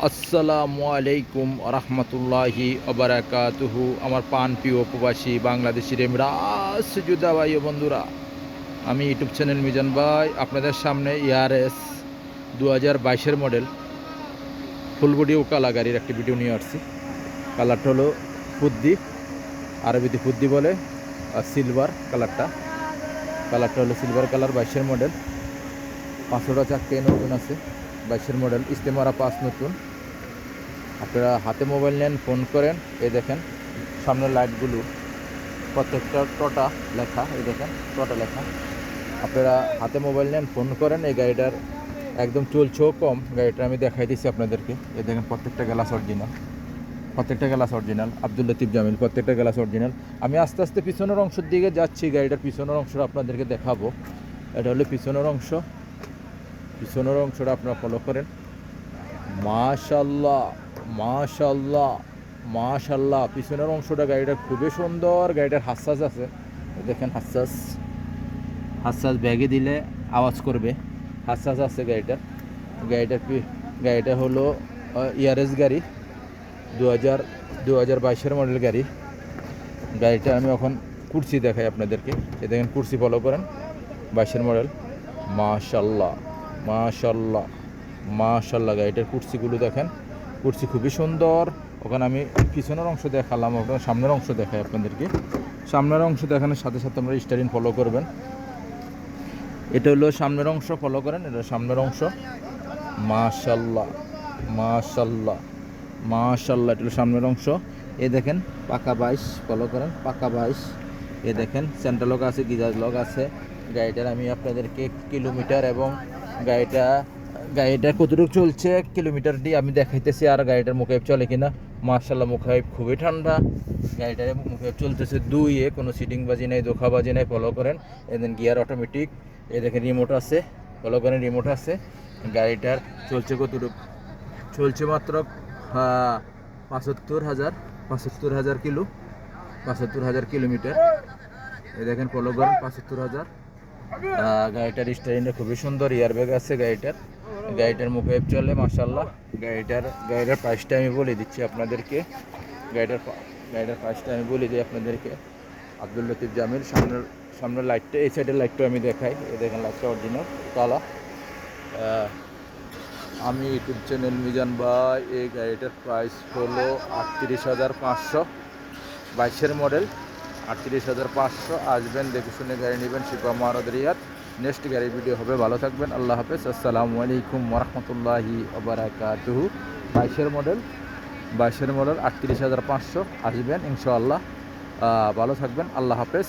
আসসালামু আলাইকুম রহমতুল্লাহি আবরাকাতুহু। আমার পান প্রিয় প্রবাসী বাংলাদেশি রেমরাস জুদা ভাই ও বন্ধুরা, আমি ইউটিউব চ্যানেল মিজান ভাই আপনাদের সামনে ইয়ারএস 2022-এর মডেল ফুল বডি ও কালা গাড়ির একটি ভিডিও নিয়ে আসছি। কালারটা হলো ফুদ্দি, আরবিতে ফুদ্দি বলে, আর সিলভার কালারটা হলো সিলভার কালার। 22-এর মডেল, 500টা চাক্কে নতুন আছে। 22-এর মডেল, ইস্তেমারা 5 নতুন। আপনারা হাতে মোবাইল নেন, ফোন করেন। এই দেখেন সামনের লাইটগুলো প্রত্যেকটা টোটা লেখা, এই দেখেন টোটা লেখা। আপনারা হাতে মোবাইল নেন, ফোন করেন। এই গাড়িটার একদম চলছেও কম। গাড়িটা আমি দেখাই দিচ্ছি আপনাদেরকে। এই দেখেন প্রত্যেকটা গ্লাস অরিজিনাল, আব্দুল লতিফ জামিল, প্রত্যেকটা গ্লাস অরিজিনাল। আমি আস্তে আস্তে পিছনের অংশের দিকে যাচ্ছি, গাড়িটার পিছনের অংশটা আপনাদেরকে দেখাবো। এটা হলো পিছনের অংশটা আপনারা ফলো করেন। মাশাল্লাহ পিছনের অংশটা গাড়িটা খুবই সুন্দর। গাড়িটার হাসাস আছে, দেখেন হাসাস ব্যাগে দিলে আওয়াজ করবে, হাসাস আছে গাড়িটা হলো ইয়ারএস গাড়ি, 2022-এর মডেল গাড়ি। গাড়িটা আমি এখন কুরসি দেখাই আপনাদেরকে। এই দেখেন কুরসি ফলো করেন, 22-এর মডেল। মাশাল্লাহ গাড়িটার কুরসিগুলো দেখেন, কুরসি খুবই সুন্দর। ওখানে আমি পিছনের অংশ দেখালাম, ওখানে সামনের অংশ দেখাই আপনাদেরকে। সামনের অংশ দেখানোর সাথে সাথে আমরা স্টারিং ফলো করবেন। এটা হলো সামনের অংশ, ফলো করেন। এটা সামনের অংশ। মাশাল্লাহ এটা হলো সামনের অংশ। এ দেখেন পাকা 22, ফলো করেন, পাকা 22। এ দেখেন সেন্ট্রাল লক আছে, গিজার লক আছে। গাড়িটার আমি আপনাদেরকে কিলোমিটার এবং গাড়িটা কতটুকু চলছে কিলোমিটার দিয়ে আমি দেখাইতেছি। আর গাড়িটার মুখাইব চলে কিনা। মার্শাল্লাহ মুখাইব খুবই ঠান্ডা। গাড়িটার মুখাইব চলতেছে 2-এ, কোনো সিটিংবাজি নাই, ধোকাবাজি নাই। ফলো করেন। এদেন গিয়ার অটোমেটিক। এ দেখেন রিমোট আছে, ফলো করেন, রিমোট আছে। গাড়িটার চলছে কতটুকু? চলছে মাত্র 75,000 কিলোমিটার। এই দেখেন ফলো করেন, 75,000। গাড়িটার স্টারিংটা খুবই সুন্দর, এয়ারব্যাগ আছে গাড়িটার মুখে চলে মাশাল্লাহ। গাড়িটার প্রাইসটা আমি বলে দিচ্ছি আপনাদেরকে। গাড়িটার প্রাইসটা আমি বলে দিই আপনাদেরকে। আব্দুল লতিফ জামিল। সামনের লাইটটা, এই সাইডের লাইটটা আমি দেখাই। এই দেখেন লাইটটা অরিজিনাল কালা। আমি ইউটিউব চ্যানেল মিজান ভাই। এই গাড়িটার প্রাইস হলো 38,500, 22-এর মডেল, 38,500। আসবেন, দেখে শুনে গাড়ি নেবেন। শিপা মারদ রিয়াদ। নেক্সট গাড়ির ভিডিও হবে। ভালো থাকবেন, আল্লাহ হাফেজ, আসসালামু আলাইকুম ওরহমতুল্লাহি ওবারাকাতুহু। 22-এর মডেল, 38,500। আসবেন ইনশাআল্লাহ। ভালো থাকবেন, আল্লাহ হাফেজ।